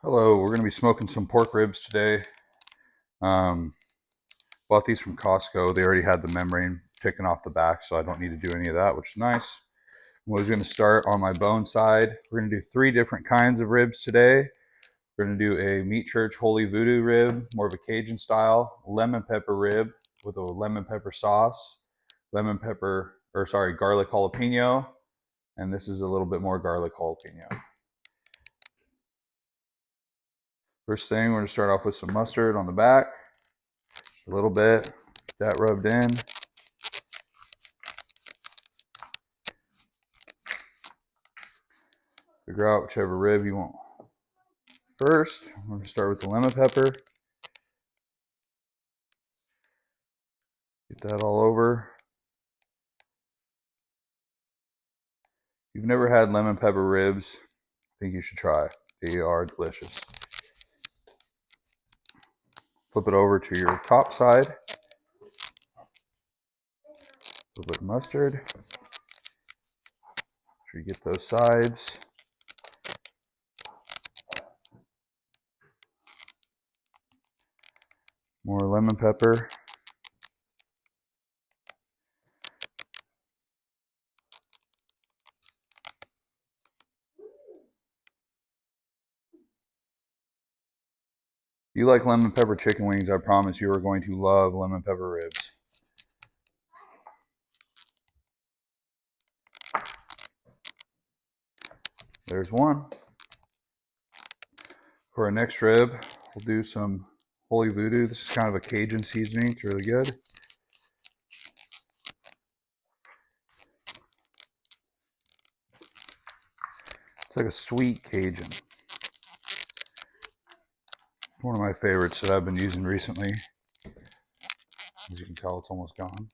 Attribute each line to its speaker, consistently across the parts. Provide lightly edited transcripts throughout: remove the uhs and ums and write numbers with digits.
Speaker 1: Hello, we're going to be smoking some pork ribs today. Um, Bought these from Costco. They already had the membrane taken off the back, so I don't need to do any of that, which is nice. We're going to start on my bone side. We're going to do 3 different kinds of ribs today. We're going to do a Meat Church Holy Voodoo rib, more of a Cajun style, lemon pepper rib with a lemon pepper sauce, garlic jalapeno, and this is a little bit more garlic jalapeno. First thing, we're going to start off with some mustard on the back. Just a little bit. Get that rubbed in. Figure out whichever rib you want. First, I'm going to start with the lemon pepper. Get that all over. If you've never had lemon pepper ribs, I think you should try. They are delicious. Flip it over to your top side. A little bit of mustard. Make sure you get those sides. More lemon pepper. If you like lemon pepper chicken wings, I promise you are going to love lemon pepper ribs. There's one. For our next rib, we'll do some Holy Voodoo. This is kind of a Cajun seasoning. It's really good. It's like a sweet Cajun. One of my favorites that I've been using recently. As you can tell, it's almost gone.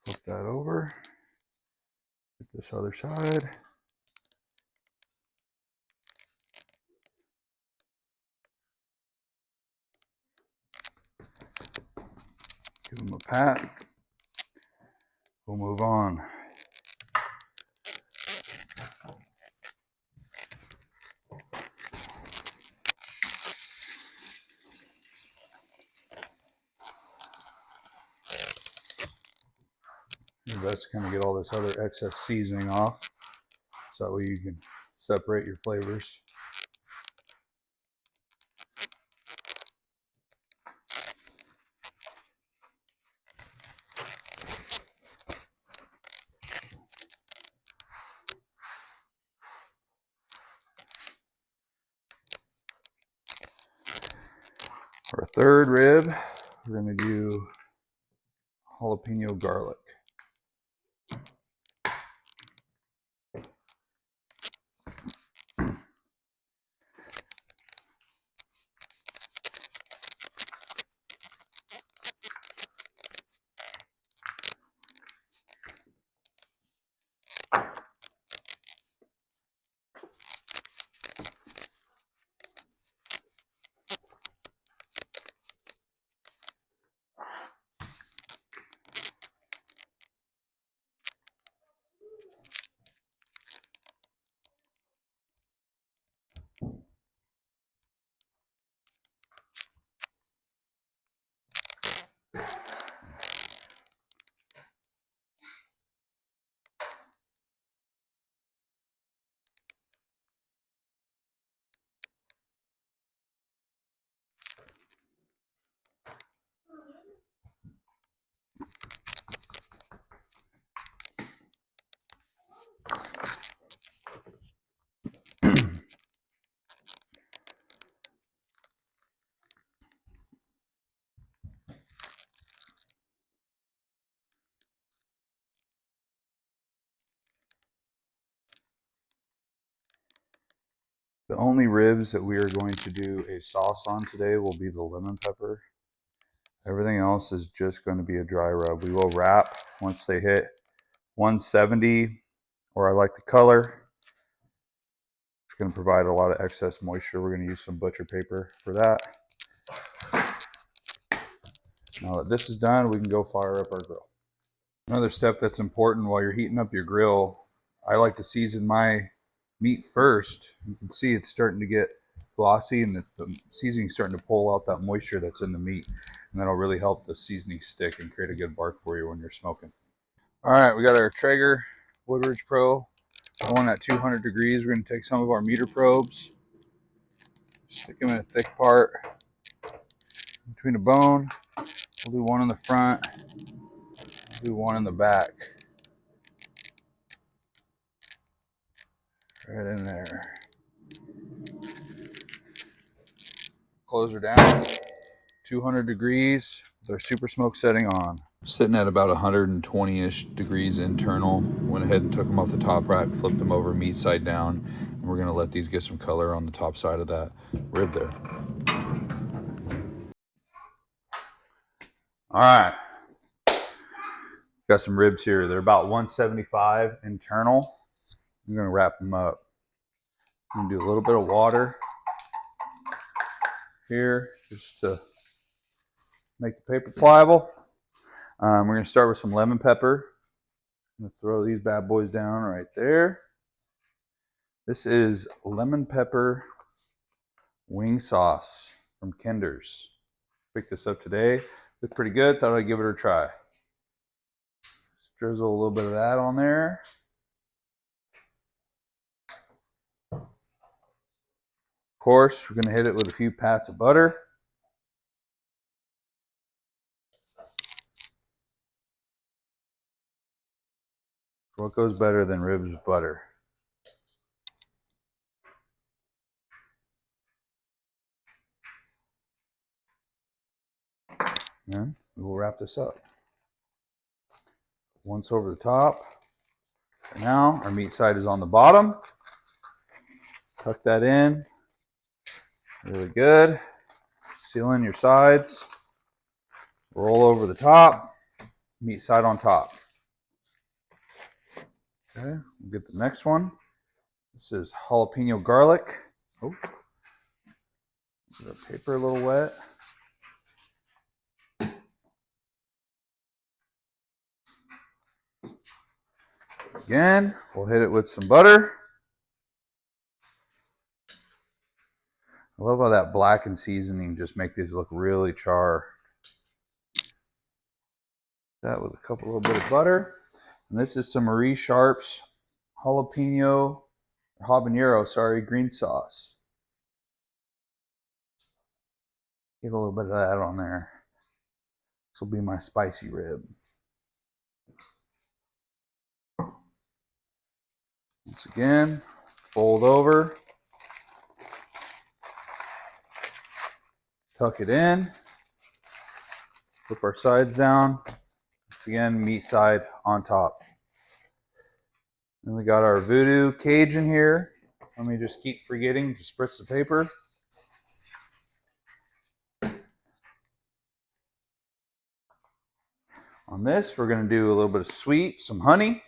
Speaker 1: Flip that over. Get this other side. Give them a pat. We'll move on. Your best to kind of get all this other excess seasoning off, so that way you can separate your flavors. For our third rib, we're going to do jalapeno garlic. The only ribs that we are going to do a sauce on today will be the lemon pepper. Everything else is just going to be a dry rub. We will wrap once they hit 170, or I like the color. going to provide a lot of excess moisture. We're going to use some butcher paper for that. Now that this is done, we can go fire up our grill. Another step that's important while you're heating up your grill, I like to season my meat first. You can see it's starting to get glossy, and the seasoning is starting to pull out that moisture that's in the meat, and that'll really help the seasoning stick and create a good bark for you when you're smoking. All right, we got our Traeger Woodridge Pro going at 200 degrees. We're going to take some of our meter probes, stick them in a thick part between the bone. We'll do one in the front, we'll do one in the back. Right in there. Close her down. 200 degrees with our super smoke setting on. Sitting at about 120-ish degrees internal. Went ahead and took them off the top rack, flipped them over meat side down, and we're going to let these get some color on the top side of that rib there. All right. Got some ribs here. They're about 175 internal. I'm going to wrap them up. I'm going to do a little bit of water here just to make the paper pliable. We're going to start with some lemon pepper. I'm going to throw these bad boys down right there. This is lemon pepper wing sauce from Kinder's. Picked this up today. It's pretty good. Thought I'd give it a try. Just drizzle a little bit of that on there. Of course, we're going to hit it with a few pats of butter. What goes better than ribs with butter? Then we will wrap this up. Once over the top. Now our meat side is on the bottom. Tuck that in. Really good. Seal in your sides. Roll over the top. Meat side on top. Okay, we'll get the next one. This is jalapeno garlic. Oh, the paper a little wet. Again, we'll hit it with some butter. I love how that blackened seasoning just make these look really char. That with a little bit of butter. And this is some Marie Sharp's habanero, green sauce. Get a little bit of that on there. This will be my spicy rib. Once again, fold over. Tuck it in. Flip our sides down. Once again, meat side on top. Then we got our Voodoo Cajun here. Let me just keep forgetting to spritz the paper. On this, we're going to do a little bit of sweet, some honey.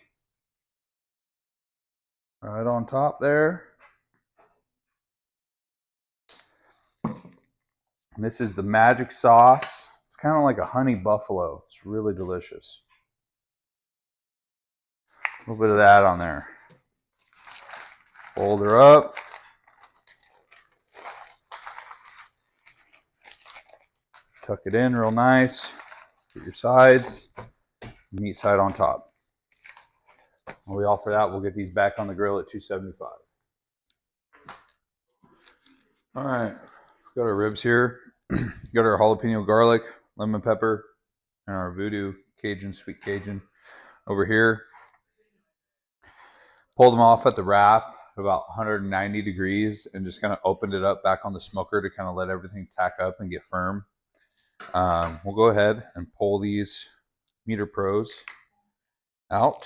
Speaker 1: Right on top there. And this is the magic sauce. It's kind of like a honey buffalo. It's really delicious. A little bit of that on there. Fold her up. Tuck it in real nice. Get your sides. Meat side on top. While we offer that, we'll get these back on the grill at 275. All right, got our ribs here. Got our jalapeno garlic, lemon pepper, and our Voodoo Cajun, sweet Cajun over here. Pulled them off at the wrap at about 190 degrees and just kind of opened it up back on the smoker to kind of let everything tack up and get firm. We'll go ahead and pull these meter pros out.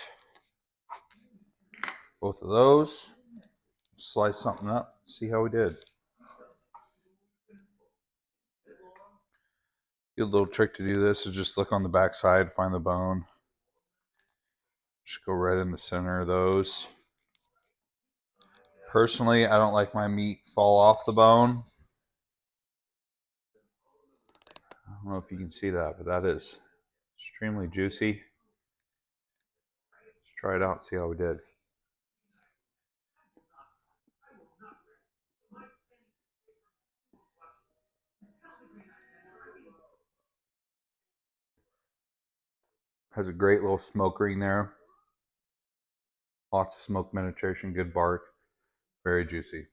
Speaker 1: Both of those. Slice something up, see how we did. Good little trick to do this is just look on the back side, find the bone. Just go right in the center of those. Personally, I don't like my meat fall off the bone. I don't know if you can see that, but that is extremely juicy. Let's try it out and see how we did. Has a great little smoke ring there. Lots of smoke penetration, good bark, very juicy.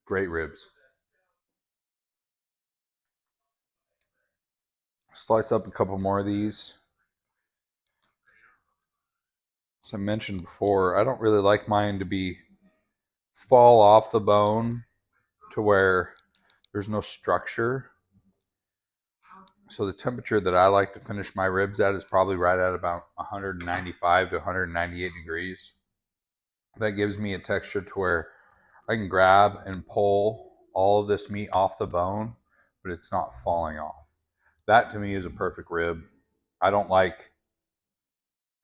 Speaker 1: Great ribs. Slice up a couple more of these. As I mentioned before, I don't really like mine to be fall off the bone to where there's no structure. So the temperature that I like to finish my ribs at is probably right at about 195 to 198 degrees. That gives me a texture to where I can grab and pull all of this meat off the bone, but it's not falling off. That to me is a perfect rib. I don't like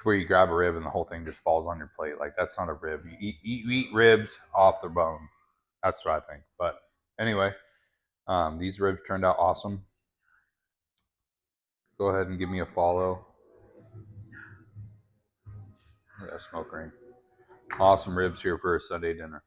Speaker 1: where you grab a rib and the whole thing just falls on your plate. Like, that's not a rib. You eat ribs off the bone. That's what I think. But anyway, these ribs turned out awesome. Go ahead and give me a follow. Yeah, smoke ring. Awesome ribs here for a Sunday dinner.